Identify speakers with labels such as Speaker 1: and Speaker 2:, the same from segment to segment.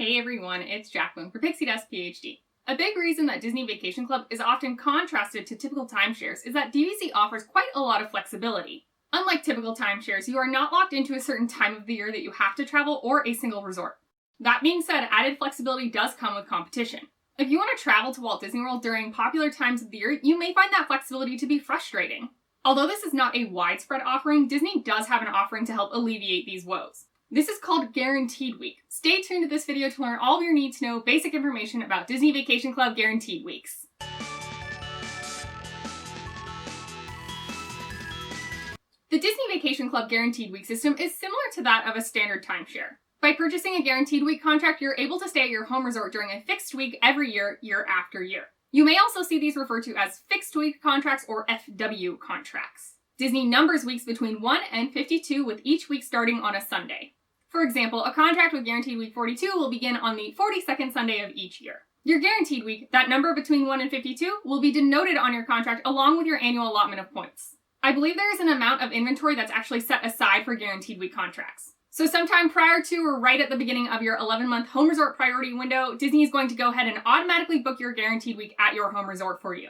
Speaker 1: Hey everyone, it's Jacqueline for Pixie Dust PhD. A big reason that Disney Vacation Club is often contrasted to typical timeshares is that DVC offers quite a lot of flexibility. Unlike typical timeshares, you are not locked into a certain time of the year that you have to travel or a single resort. That being said, added flexibility does come with competition. If you want to travel to Walt Disney World during popular times of the year, you may find that flexibility to be frustrating. Although this is not a widespread offering, Disney does have an offering to help alleviate these woes. This is called Guaranteed Week. Stay tuned to this video to learn all of your need to know basic information about Disney Vacation Club Guaranteed Weeks. The Disney Vacation Club Guaranteed Week system is similar to that of a standard timeshare. By purchasing a Guaranteed Week contract, you're able to stay at your home resort during a fixed week every year, year after year. You may also see these referred to as fixed week contracts or FW contracts. Disney numbers weeks between 1 and 52 with each week starting on a Sunday. For example, a contract with Guaranteed Week 42 will begin on the 42nd Sunday of each year. Your Guaranteed Week, that number between 1 and 52, will be denoted on your contract along with your annual allotment of points. I believe there is an amount of inventory that's actually set aside for Guaranteed Week contracts. So sometime prior to or right at the beginning of your 11-month home resort priority window, Disney is going to go ahead and automatically book your Guaranteed Week at your home resort for you.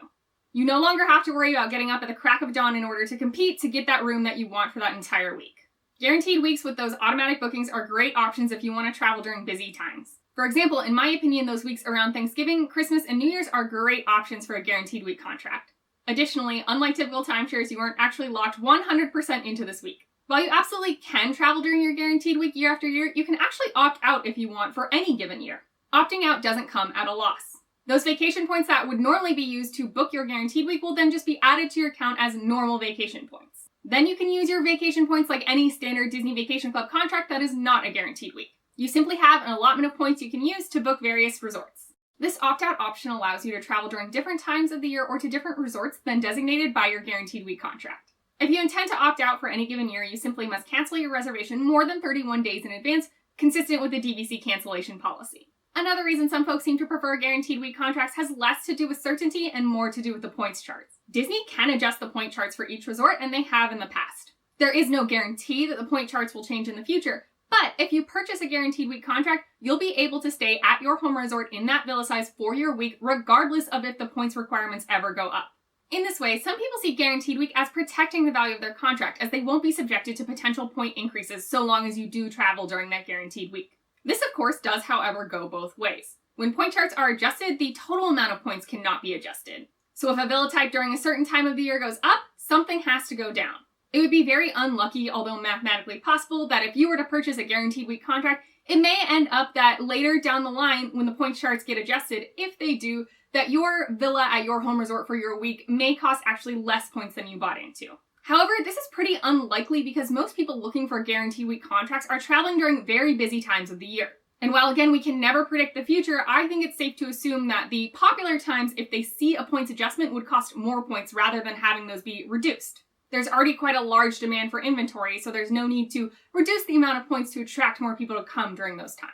Speaker 1: You no longer have to worry about getting up at the crack of dawn in order to compete to get that room that you want for that entire week. Guaranteed weeks with those automatic bookings are great options if you want to travel during busy times. For example, in my opinion, those weeks around Thanksgiving, Christmas, and New Year's are great options for a Guaranteed Week contract. Additionally, unlike typical timeshares, you aren't actually locked 100% into this week. While you absolutely can travel during your Guaranteed Week year after year, you can actually opt out if you want for any given year. Opting out doesn't come at a loss. Those vacation points that would normally be used to book your Guaranteed Week will then just be added to your account as normal vacation points. Then you can use your vacation points like any standard Disney Vacation Club contract that is not a Guaranteed Week. You simply have an allotment of points you can use to book various resorts. This opt-out option allows you to travel during different times of the year or to different resorts than designated by your Guaranteed Week contract. If you intend to opt out for any given year, you simply must cancel your reservation more than 31 days in advance, consistent with the DVC cancellation policy. Another reason some folks seem to prefer Guaranteed Week contracts has less to do with certainty and more to do with the points charts. Disney can adjust the point charts for each resort, and they have in the past. There is no guarantee that the point charts will change in the future, but if you purchase a Guaranteed Week contract, you'll be able to stay at your home resort in that villa size for your week, regardless of if the points requirements ever go up. In this way, some people see Guaranteed Week as protecting the value of their contract, as they won't be subjected to potential point increases so long as you do travel during that Guaranteed Week. This, of course, does, however, go both ways. When point charts are adjusted, the total amount of points cannot be adjusted. So if a villa type during a certain time of the year goes up, something has to go down. It would be very unlucky, although mathematically possible, that if you were to purchase a Guaranteed Week contract, it may end up that later down the line, when the point charts get adjusted, if they do, that your villa at your home resort for your week may cost actually less points than you bought into. However, this is pretty unlikely because most people looking for Guaranteed Week contracts are traveling during very busy times of the year. And while again, we can never predict the future, I think it's safe to assume that the popular times, if they see a points adjustment, would cost more points rather than having those be reduced. There's already quite a large demand for inventory, so there's no need to reduce the amount of points to attract more people to come during those times.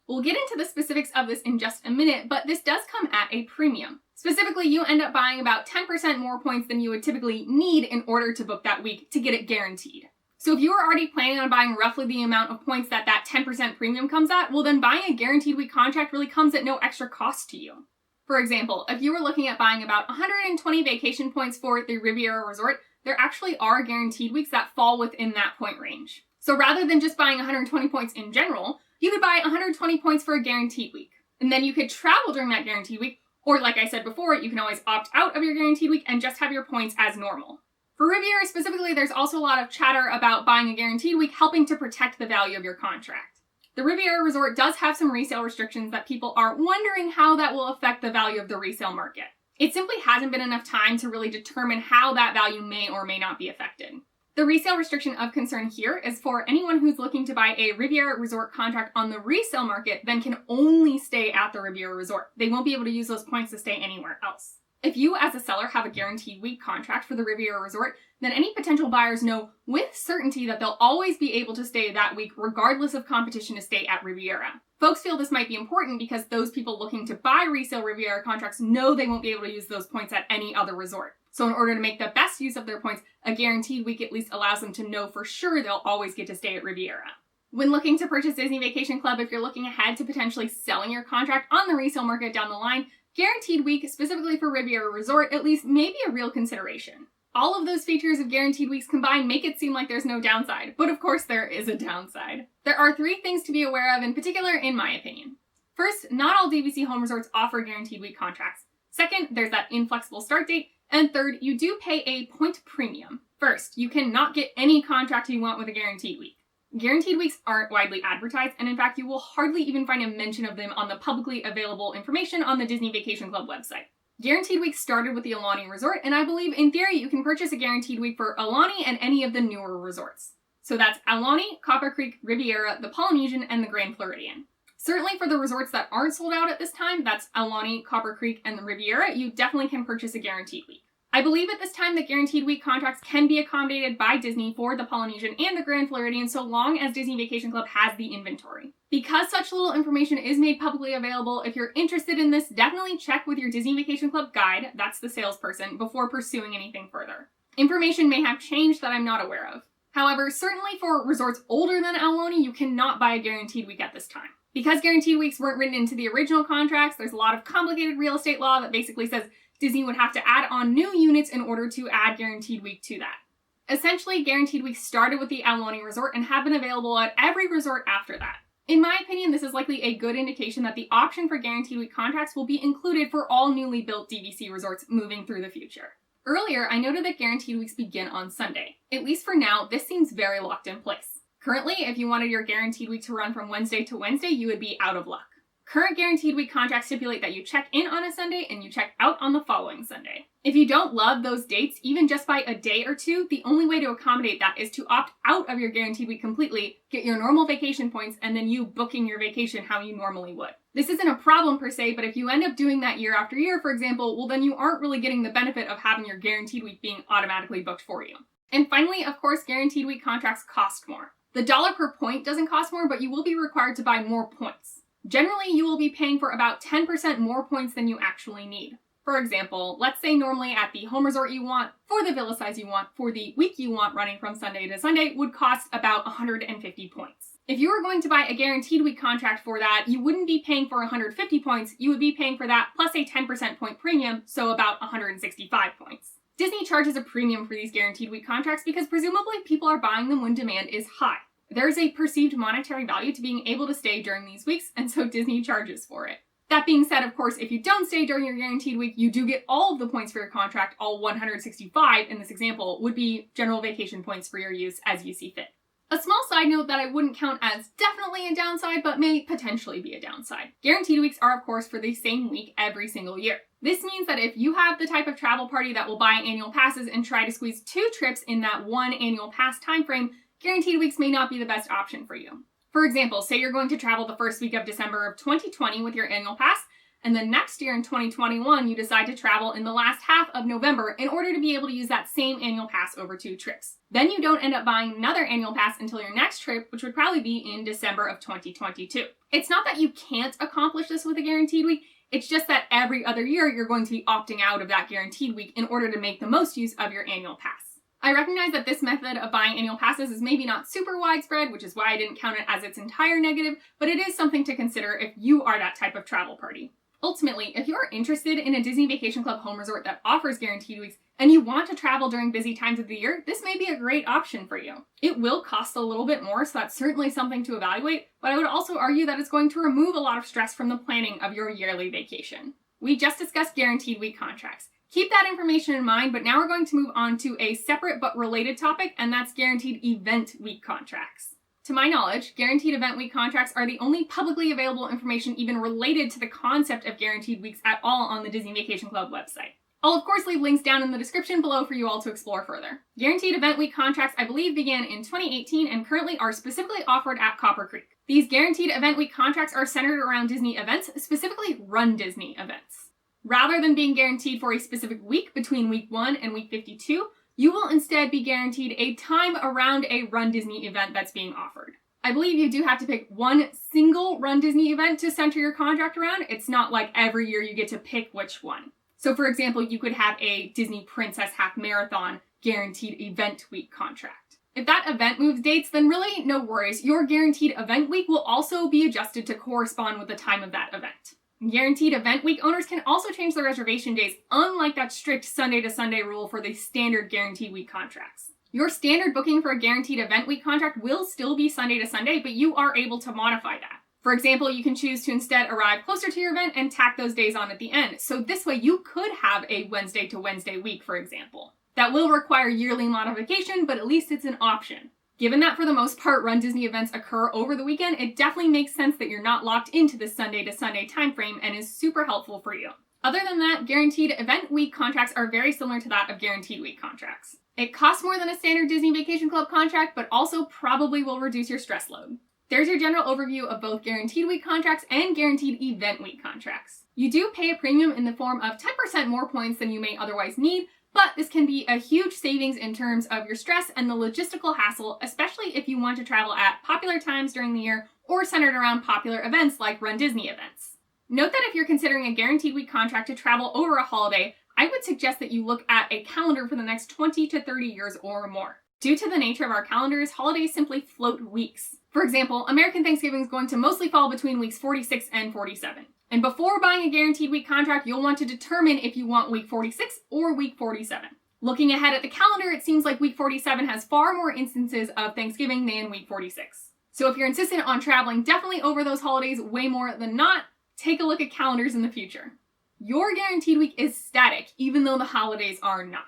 Speaker 1: We'll get into the specifics of this in just a minute, but this does come at a premium. Specifically, you end up buying about 10% more points than you would typically need in order to book that week to get it guaranteed. So if you were already planning on buying roughly the amount of points that 10% premium comes at, well then buying a Guaranteed Week contract really comes at no extra cost to you. For example, if you were looking at buying about 120 vacation points for the Riviera resort, there actually are Guaranteed Weeks that fall within that point range. So rather than just buying 120 points in general, you could buy 120 points for a Guaranteed Week. And then you could travel during that Guaranteed Week, or like I said before, you can always opt out of your Guaranteed Week and just have your points as normal. For Riviera specifically, there's also a lot of chatter about buying a Guaranteed Week helping to protect the value of your contract. The Riviera resort does have some resale restrictions that people are wondering how that will affect the value of the resale market. It simply hasn't been enough time to really determine how that value may or may not be affected. The resale restriction of concern here is for anyone who's looking to buy a Riviera resort contract on the resale market, then can only stay at the Riviera resort. They won't be able to use those points to stay anywhere else. If you as a seller have a Guaranteed Week contract for the Riviera resort, then any potential buyers know with certainty that they'll always be able to stay that week regardless of competition to stay at Riviera. Folks feel this might be important because those people looking to buy resale Riviera contracts know they won't be able to use those points at any other resort. So in order to make the best use of their points, a Guaranteed Week at least allows them to know for sure they'll always get to stay at Riviera. When looking to purchase Disney Vacation Club, if you're looking ahead to potentially selling your contract on the resale market down the line, Guaranteed Week, specifically for Riviera Resort, at least may be a real consideration. All of those features of Guaranteed Weeks combined make it seem like there's no downside, but of course there is a downside. There are 3 things to be aware of in particular, in my opinion. First, not all DVC home resorts offer Guaranteed Week contracts. Second, there's that inflexible start date. And third, you do pay a point premium. First, you cannot get any contract you want with a Guaranteed Week. Guaranteed Weeks aren't widely advertised, and in fact, you will hardly even find a mention of them on the publicly available information on the Disney Vacation Club website. Guaranteed Week started with the Aulani Resort, and I believe in theory you can purchase a Guaranteed Week for Aulani and any of the newer resorts. So that's Aulani, Copper Creek, Riviera, the Polynesian, and the Grand Floridian. Certainly for the resorts that aren't sold out at this time, that's Aulani, Copper Creek, and the Riviera, you definitely can purchase a Guaranteed Week. I believe at this time that Guaranteed Week contracts can be accommodated by Disney for the Polynesian and the Grand Floridian so long as Disney Vacation Club has the inventory. Because such little information is made publicly available, if you're interested in this, definitely check with your Disney Vacation Club guide, that's the salesperson, before pursuing anything further. Information may have changed that I'm not aware of. However, certainly for resorts older than Aulani, you cannot buy a Guaranteed Week at this time. Because Guaranteed Weeks weren't written into the original contracts, there's a lot of complicated real estate law that basically says Disney would have to add on new units in order to add Guaranteed Week to that. Essentially, Guaranteed Week started with the Aulani Resort and have been available at every resort after that. In my opinion, this is likely a good indication that the option for Guaranteed Week contracts will be included for all newly built DVC resorts moving through the future. Earlier, I noted that Guaranteed Weeks begin on Sunday. At least for now, this seems very locked in place. Currently, if you wanted your Guaranteed Week to run from Wednesday to Wednesday, you would be out of luck. Current Guaranteed Week contracts stipulate that you check in on a Sunday and you check out on the following Sunday. If you don't love those dates, even just by a day or two, the only way to accommodate that is to opt out of your Guaranteed Week completely, get your normal vacation points, and then you booking your vacation how you normally would. This isn't a problem per se, but if you end up doing that year after year, for example, well then you aren't really getting the benefit of having your Guaranteed Week being automatically booked for you. And finally, of course, Guaranteed Week contracts cost more. The dollar per point doesn't cost more, but you will be required to buy more points. Generally, you will be paying for about 10% more points than you actually need. For example, let's say normally at the home resort you want, for the villa size you want, for the week you want running from Sunday to Sunday would cost about 150 points. If you were going to buy a Guaranteed Week contract for that, you wouldn't be paying for 150 points, you would be paying for that plus a 10% point premium, so about 165 points. Disney charges a premium for these Guaranteed Week contracts because presumably people are buying them when demand is high. There is a perceived monetary value to being able to stay during these weeks, and so Disney charges for it. That being said, of course, if you don't stay during your Guaranteed Week, you do get all of the points for your contract. All 165 in this example would be general vacation points for your use as you see fit. A small side note that I wouldn't count as definitely a downside, but may potentially be a downside. Guaranteed Weeks are, of course, for the same week every single year. This means that if you have the type of travel party that will buy annual passes and try to squeeze 2 trips in that one annual pass time frame, Guaranteed Weeks may not be the best option for you. For example, say you're going to travel the first week of December of 2020 with your annual pass, and then next year in 2021, you decide to travel in the last half of November in order to be able to use that same annual pass over 2 trips. Then you don't end up buying another annual pass until your next trip, which would probably be in December of 2022. It's not that you can't accomplish this with a Guaranteed Week, it's just that every other year you're going to be opting out of that Guaranteed Week in order to make the most use of your annual pass. I recognize that this method of buying annual passes is maybe not super widespread, which is why I didn't count it as its entire negative, but it is something to consider if you are that type of travel party. Ultimately, if you're interested in a Disney Vacation Club home resort that offers Guaranteed Weeks and you want to travel during busy times of the year, this may be a great option for you. It will cost a little bit more, so that's certainly something to evaluate, but I would also argue that it's going to remove a lot of stress from the planning of your yearly vacation. We just discussed Guaranteed Week contracts. Keep that information in mind, but now we're going to move on to a separate but related topic, and that's Guaranteed Event Week contracts. To my knowledge, Guaranteed Event Week contracts are the only publicly available information even related to the concept of Guaranteed Weeks at all on the Disney Vacation Club website. I'll of course leave links down in the description below for you all to explore further. Guaranteed Event Week contracts, I believe, began in 2018 and currently are specifically offered at Copper Creek. These Guaranteed Event Week contracts are centered around Disney events, specifically RunDisney events. Rather than being guaranteed for a specific week between week 1 and week 52, you will instead be guaranteed a time around a RunDisney event that's being offered. I believe you do have to pick one single RunDisney event to center your contract around. It's not like every year you get to pick which one. So for example, you could have a Disney Princess Half Marathon Guaranteed Event Week contract. If that event moves dates, then really no worries. Your guaranteed event week will also be adjusted to correspond with the time of that event. Guaranteed event week owners can also change their reservation days, unlike that strict Sunday to Sunday rule for the standard guaranteed week contracts. Your standard booking for a guaranteed event week contract will still be Sunday to Sunday, but you are able to modify that. For example, you can choose to instead arrive closer to your event and tack those days on at the end. So this way you could have a Wednesday to Wednesday week, for example. That will require yearly modification, but at least it's an option. Given that for the most part RunDisney events occur over the weekend, it definitely makes sense that you're not locked into this Sunday to Sunday time frame and is super helpful for you. Other than that, guaranteed event week contracts are very similar to that of guaranteed week contracts. It costs more than a standard Disney Vacation Club contract, but also probably will reduce your stress load. There's your general overview of both guaranteed week contracts and guaranteed event week contracts. You do pay a premium in the form of 10% more points than you may otherwise need, but this can be a huge savings in terms of your stress and the logistical hassle, especially if you want to travel at popular times during the year or centered around popular events like RunDisney events. Note that if you're considering a guaranteed week contract to travel over a holiday, I would suggest that you look at a calendar for the next 20 to 30 years or more. Due to the nature of our calendars, holidays simply float weeks. For example, American Thanksgiving is going to mostly fall between weeks 46 and 47. And before buying a guaranteed week contract, you'll want to determine if you want week 46 or week 47. Looking ahead at the calendar, it seems like week 47 has far more instances of Thanksgiving than week 46. So if you're insistent on traveling definitely over those holidays way more than not, take a look at calendars in the future. Your guaranteed week is static, even though the holidays are not.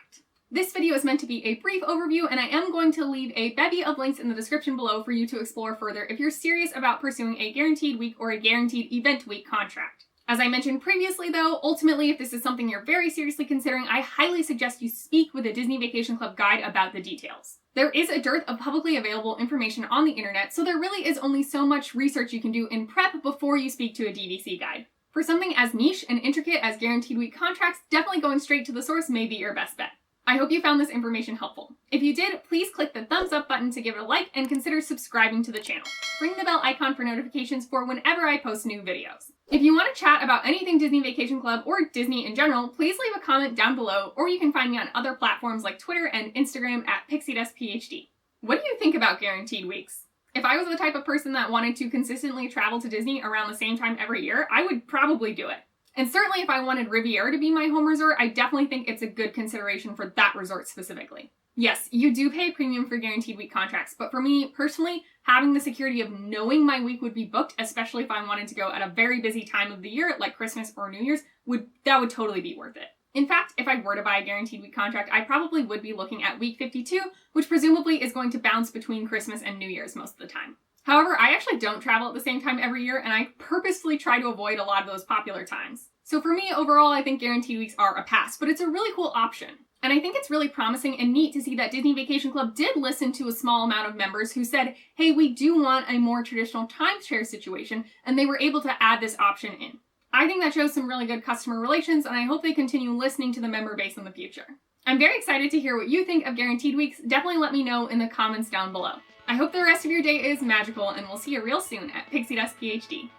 Speaker 1: This video is meant to be a brief overview, and I am going to leave a bevy of links in the description below for you to explore further if you're serious about pursuing a guaranteed week or a guaranteed event week contract. As I mentioned previously though, ultimately if this is something you're very seriously considering, I highly suggest you speak with a Disney Vacation Club guide about the details. There is a dearth of publicly available information on the internet, so there really is only so much research you can do in prep before you speak to a DVC guide. For something as niche and intricate as guaranteed week contracts, definitely going straight to the source may be your best bet. I hope you found this information helpful. If you did, please click the thumbs up button to give it a like and consider subscribing to the channel. Ring the bell icon for notifications for whenever I post new videos. If you want to chat about anything Disney Vacation Club or Disney in general, please leave a comment down below, or you can find me on other platforms like Twitter and Instagram at PixieDustPhD. What do you think about guaranteed weeks? If I was the type of person that wanted to consistently travel to Disney around the same time every year, I would probably do it. And certainly if I wanted Riviera to be my home resort, I definitely think it's a good consideration for that resort specifically. Yes, you do pay a premium for guaranteed week contracts, but for me personally, having the security of knowing my week would be booked, especially if I wanted to go at a very busy time of the year like Christmas or New Year's, would totally be worth it. In fact, if I were to buy a guaranteed week contract, I probably would be looking at week 52, which presumably is going to bounce between Christmas and New Year's most of the time. However, I actually don't travel at the same time every year, and I purposefully try to avoid a lot of those popular times. So for me, overall, I think guaranteed weeks are a pass, but it's a really cool option. And I think it's really promising and neat to see that Disney Vacation Club did listen to a small amount of members who said, hey, we do want a more traditional timeshare situation, and they were able to add this option in. I think that shows some really good customer relations, and I hope they continue listening to the member base in the future. I'm very excited to hear what you think of guaranteed weeks. Definitely let me know in the comments down below. I hope the rest of your day is magical, and we'll see you real soon at Pixie Dust PhD.